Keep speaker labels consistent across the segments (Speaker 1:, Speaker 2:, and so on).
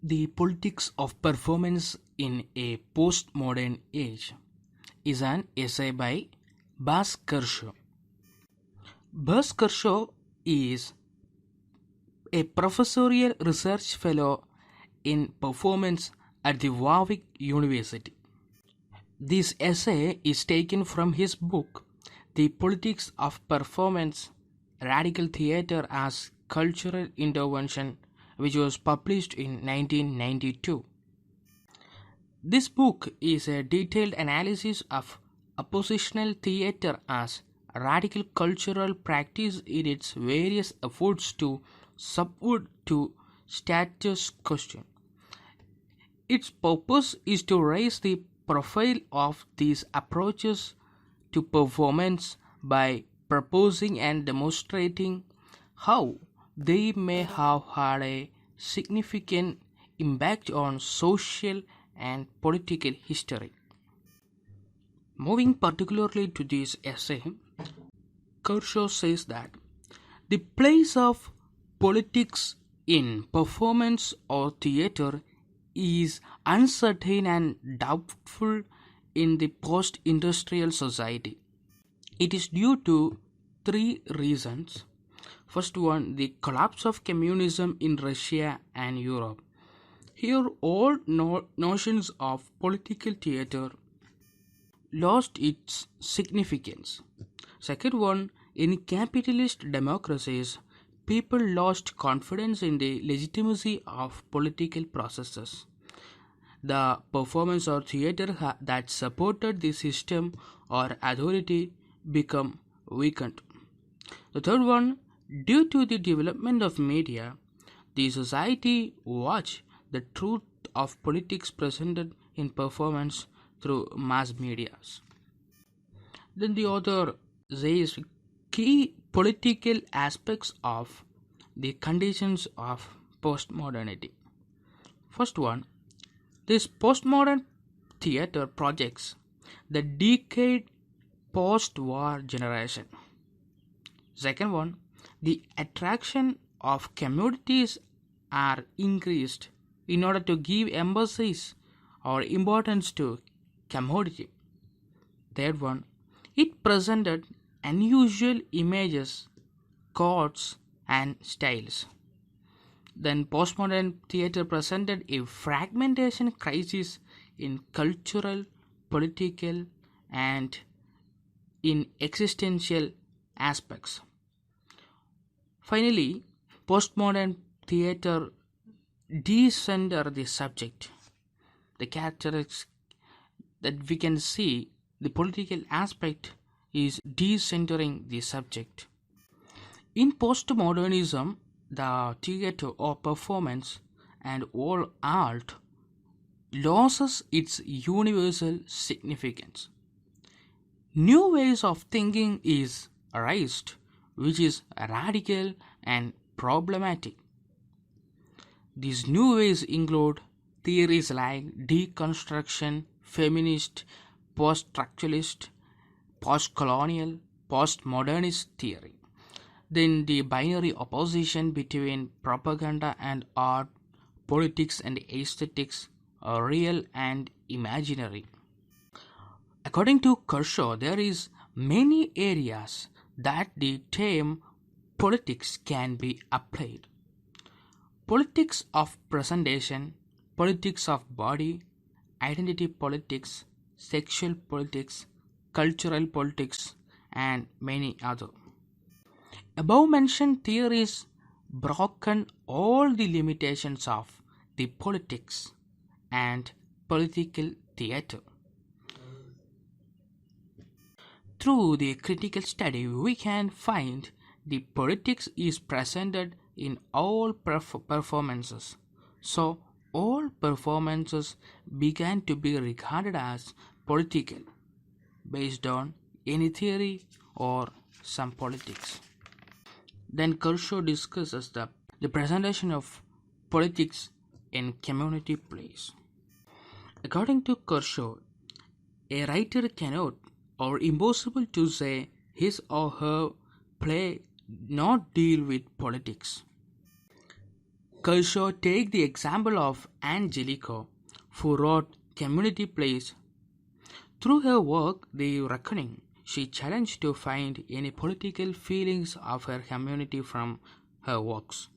Speaker 1: The Politics of Performance in a Postmodern Age is an essay by Ba Kershaw. Ba Kershaw is a professorial research fellow in performance at the Warwick University. This essay is taken from his book, The Politics of Performance Radical Theatre as Cultural Intervention, which was published in 1992. This book is a detailed analysis of oppositional theatre as a radical cultural practice in its various efforts to subvert to status quo. Its purpose is to raise the profile of these approaches to performance by proposing and demonstrating how they may have had a significant impact on social and political history. Moving particularly to this essay, Kershaw says that the place of politics in performance or theatre is uncertain and doubtful in the post industrial society. It is due to three reasons. First one, the collapse of communism in Russia and Europe. Here, all notions of political theatre lost its significance. Second one, in capitalist democracies, people lost confidence in the legitimacy of political processes. The performance or theatre that supported the system or authority become weakened. The third one, due to the development of media, the society watched the truth of politics presented in performance through mass medias. Then the author says key political aspects of the conditions of postmodernity. First one, this postmodern theatre projects the decade post-war generation. Second one, the attraction of commodities are increased in order to give emphasis or importance to commodity. Third one, it presented unusual images, chords, and styles. Then postmodern theatre presented a fragmentation crisis in cultural, political, and in existential aspects. Finally, postmodern theatre decenter the subject. The characteristics that we can see, the political aspect is decentering the subject. In postmodernism, the theatre or performance and all art loses its universal significance. New ways of thinking is raised, which is radical and problematic. These new ways include theories like deconstruction, feminist, post-structuralist, post-colonial, postmodernist theory. Then the binary opposition between propaganda and art, politics and aesthetics, real and imaginary. According to Kershaw, there is many areas that the term politics can be applied. Politics of presentation, politics of body, identity politics, sexual politics, cultural politics, and many other. Above mentioned theories broken all the limitations of the politics and political theatre. Through the critical study, we can find the politics is presented in all performances. So, all performances began to be regarded as political based on any theory or some politics. Then Kershaw discusses the presentation of politics in community plays. According to Kershaw, a writer cannot or impossible to say his or her play not deal with politics. Kershaw take the example of Angelico, who wrote community plays. Through her work, The Reckoning, she challenged to find any political feelings of her community from her works.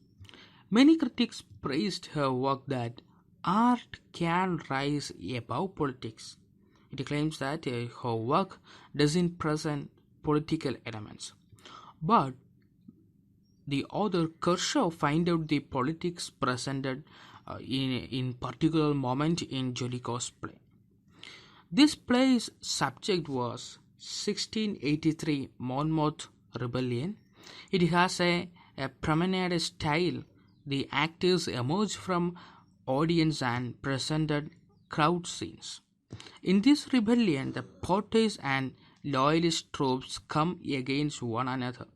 Speaker 1: Many critics praised her work that art can rise above politics. It claims that her work doesn't present political elements. But the author Kershaw find out the politics presented in particular moment in Jellicoe's play. This play's subject was 1683 Monmouth Rebellion. It has a promenade style. The actors emerge from audience and presented crowd scenes. In this rebellion, the Porters and loyalist troops come against one another.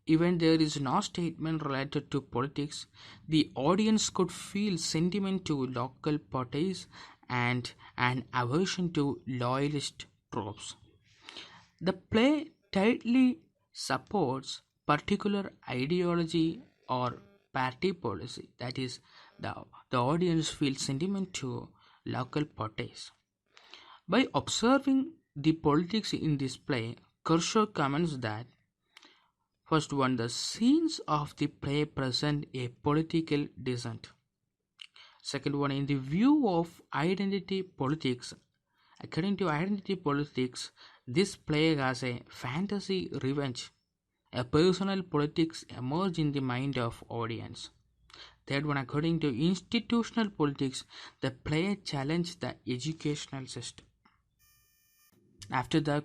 Speaker 1: Even there is no statement related to politics, the audience could feel sentiment to local parties and an aversion to loyalist troops. The play tightly supports particular ideology or party policy, that is, the audience feels sentiment to local parties. By observing the politics in this play, Kershaw comments that first one, the scenes of the play present a political dissent. Second one, in the view of identity politics, according to identity politics, this play has a fantasy revenge. A personal politics emerge in the mind of audience. Third one, according to institutional politics, the play challenged the educational system. After that,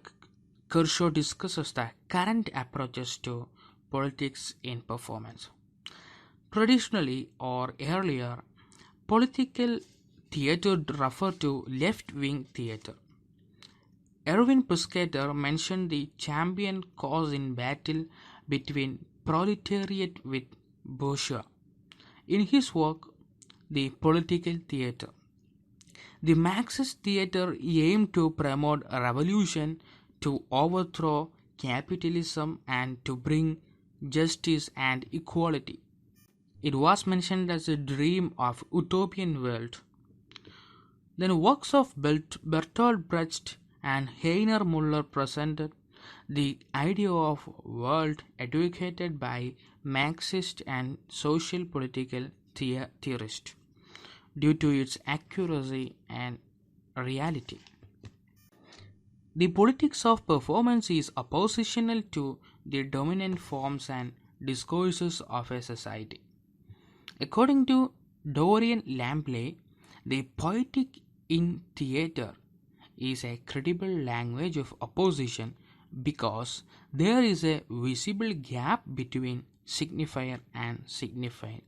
Speaker 1: Kershaw discusses the current approaches to politics in performance. Traditionally or earlier, political theatre referred to left-wing theatre. Erwin Piscator mentioned the champion cause in battle between proletariat with bourgeois in his work, The Political Theatre. The Marxist theatre aimed to promote a revolution to overthrow capitalism and to bring justice and equality. It was mentioned as a dream of utopian world. Then works of Bertolt Brecht and Heiner Müller presented the idea of world advocated by Marxist and social political theorists due to its accuracy and reality. The politics of performance is oppositional to the dominant forms and discourses of a society. According to Dorian Lampley, the poetic in theatre is a credible language of opposition because there is a visible gap between signifier and signified.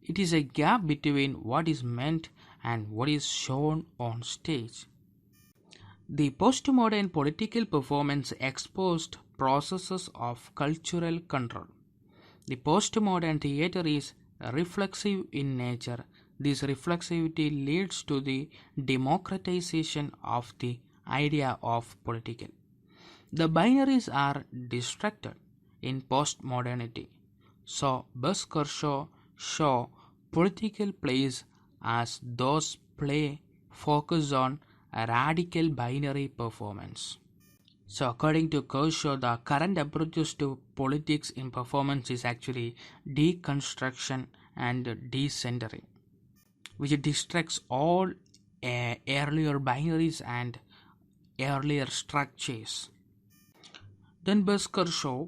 Speaker 1: It is a gap between what is meant and what is shown on stage. The postmodern political performance exposed processes of cultural control. The postmodern theatre is reflexive in nature. This reflexivity leads to the democratization of the idea of political. The binaries are distracted in postmodernity. So, Ba Kershaw show political plays as those play focus on a radical binary performance. So, according to Kershaw, the current approaches to politics in performance is actually deconstruction and decentering, which distracts all earlier binaries and earlier structures. Then Ba Kershaw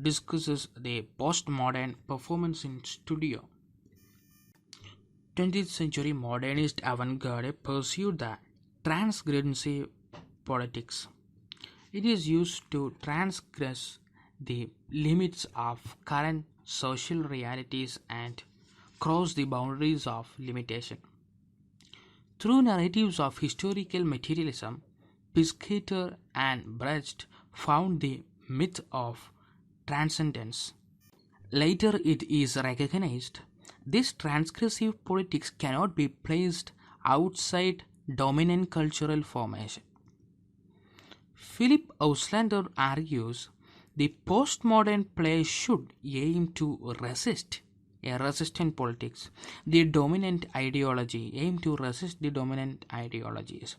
Speaker 1: discusses the postmodern performance in studio. 20th century modernist avant-garde pursued the transgressive politics. It is used to transgress the limits of current social realities and cross the boundaries of limitation. Through narratives of historical materialism, Piscator and Brecht found the myth of transcendence. Later it is recognized this transgressive politics cannot be placed outside dominant cultural formation. Philip Auslander argues the postmodern play should aim to resist a resistant politics. The dominant ideology aim to resist the dominant ideologies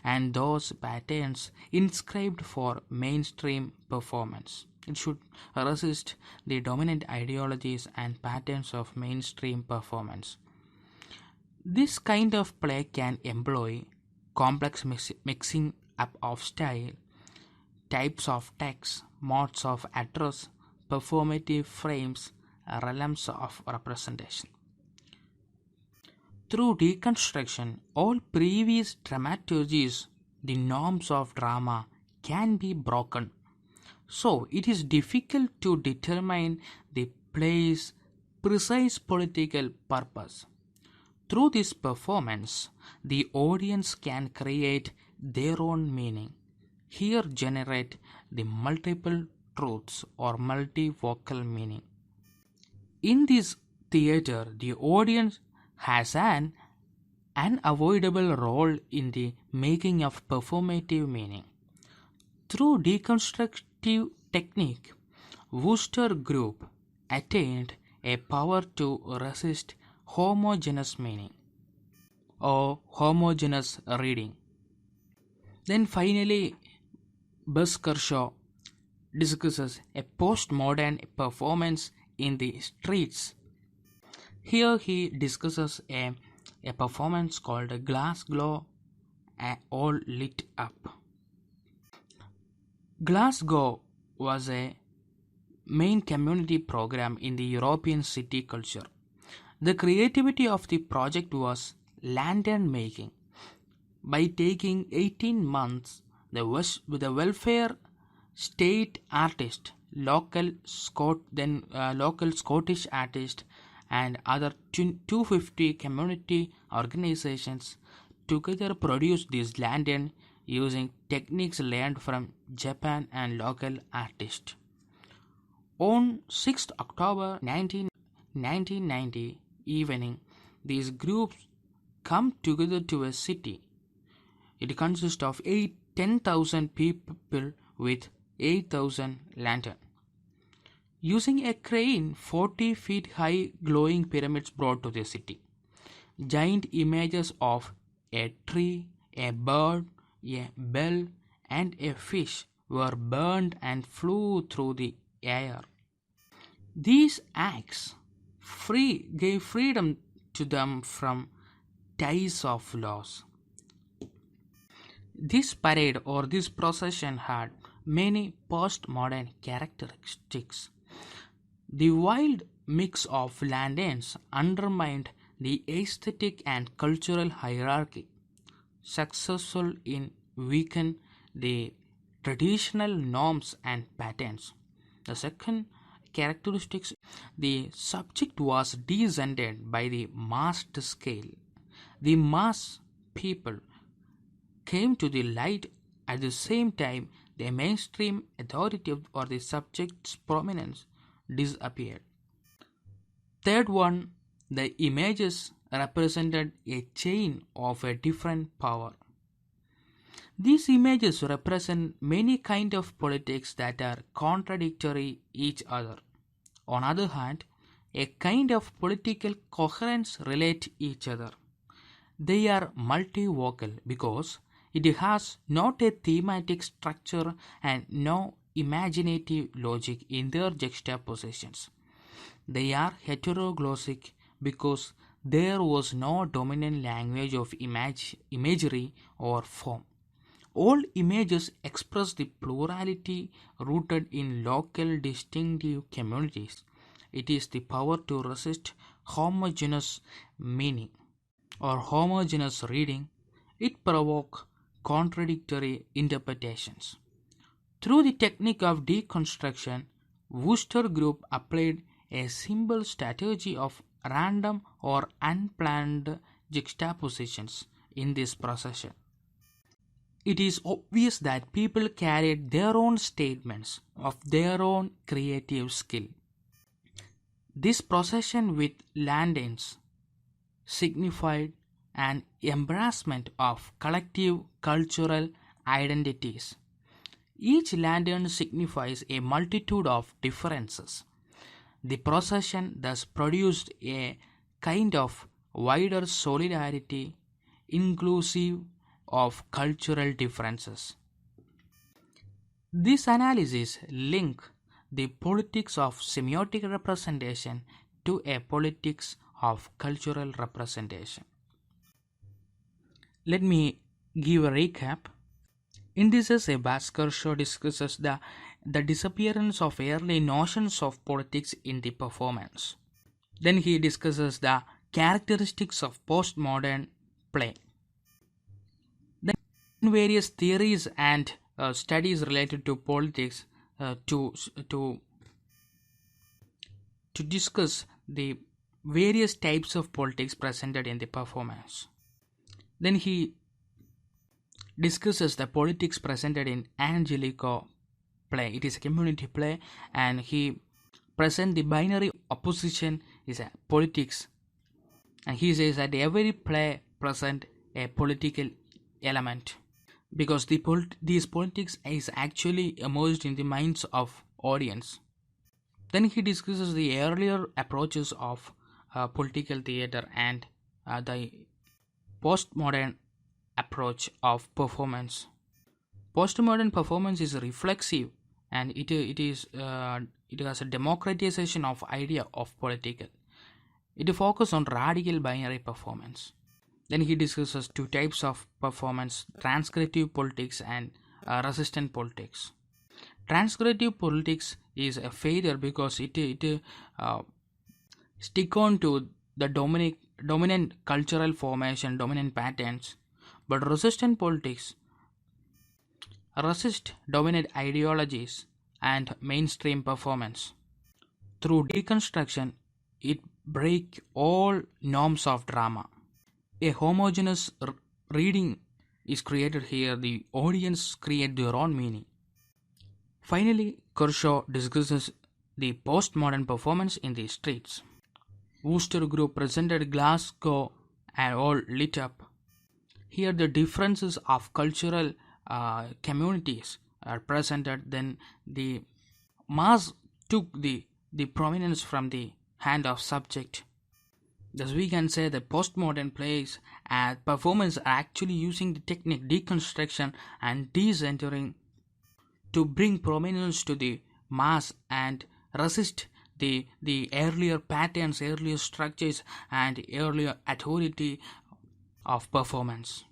Speaker 1: and those patterns inscribed for mainstream performance. It should resist the dominant ideologies and patterns of mainstream performance. This kind of play can employ complex mixing up of style, types of text, modes of address, performative frames, realms of representation. Through deconstruction, all previous dramaturgies, the norms of drama, can be broken. So, it is difficult to determine the play's precise political purpose. Through this performance, the audience can create their own meaning. Here generate the multiple truths or multivocal meaning. In this theater, the audience has an unavoidable role in the making of performative meaning. Through deconstructive technique, Wooster Group attained a power to resist homogeneous meaning or homogeneous reading. Then finally, Ba Kershaw discusses a postmodern performance in the streets. Here he discusses a performance called Glass Glow All Lit Up. Glasgow was a main community program in the European city culture. The creativity of the project was lantern making. By taking 18 months, the welfare state artist, local Scottish artist, and other 250 community organizations together produced this lantern using techniques learned from Japan and local artists. On 6th October 1990 evening, these groups come together to a city. It consists of 10,000 people with 8,000 lanterns. Using a crane, 40 feet high glowing pyramids brought to the city. Giant images of a tree, a bird, a bell, and a fish were burned and flew through the air. These acts gave freedom to them from ties of laws. This parade or this procession had many postmodern characteristics. The wild mix of lanterns undermined the aesthetic and cultural hierarchy, successful in weakening the traditional norms and patterns. The second characteristics, the subject was descended by the massed scale. The mass people came to the light at the same time the mainstream authority or the subject's prominence disappeared. Third one, the images represented a chain of a different power. These images represent many kinds of politics that are contradictory each other. On the other hand, a kind of political coherence relate each other. They are multivocal because it has not a thematic structure and no imaginative logic in their juxtapositions. They are heteroglossic because there was no dominant language of imagery or form. All images express the plurality rooted in local distinctive communities. It is the power to resist homogeneous meaning or homogeneous reading. It provokes contradictory interpretations. Through the technique of deconstruction, Wooster Group applied a simple strategy of random or unplanned juxtapositions in this procession. It is obvious that people carried their own statements of their own creative skill. This procession with lanterns signified an embracement of collective cultural identities. Each lantern signifies a multitude of differences. The procession thus produced a kind of wider solidarity inclusive of cultural differences. This analysis links the politics of semiotic representation to a politics of cultural representation. Let me give a recap. In this essay, Ba Kershaw discusses the disappearance of early notions of politics in the performance. Then he discusses the characteristics of postmodern play. Then various theories and studies related to politics to discuss the various types of politics presented in the performance. Then he discusses the politics presented in Angelico play. It is a community play, and he presents the binary opposition is a politics, and he says that every play present a political element because these politics is actually emerged in the minds of audience. Then he discusses the earlier approaches of political theater and the postmodern approach of performance. Postmodern performance is reflexive, and it has a democratization of idea of political. It focuses on radical binary performance. Then he discusses two types of performance: transgressive politics and resistant politics. Transgressive politics is a failure because it stick on to the dominant cultural formation, dominant patterns. But resistant politics resist dominant ideologies and mainstream performance. Through deconstruction, it breaks all norms of drama. A homogeneous reading is created here. The audience create their own meaning. Finally, Kershaw discusses the postmodern performance in the streets. Wooster Group presented Glasgow and all lit up. Here the differences of cultural communities are presented. Then the mass took the prominence from the hand of subject. Thus we can say that postmodern plays and performance are actually using the technique deconstruction and decentering to bring prominence to the mass and resist the earlier patterns, earlier structures, and earlier authority of performance.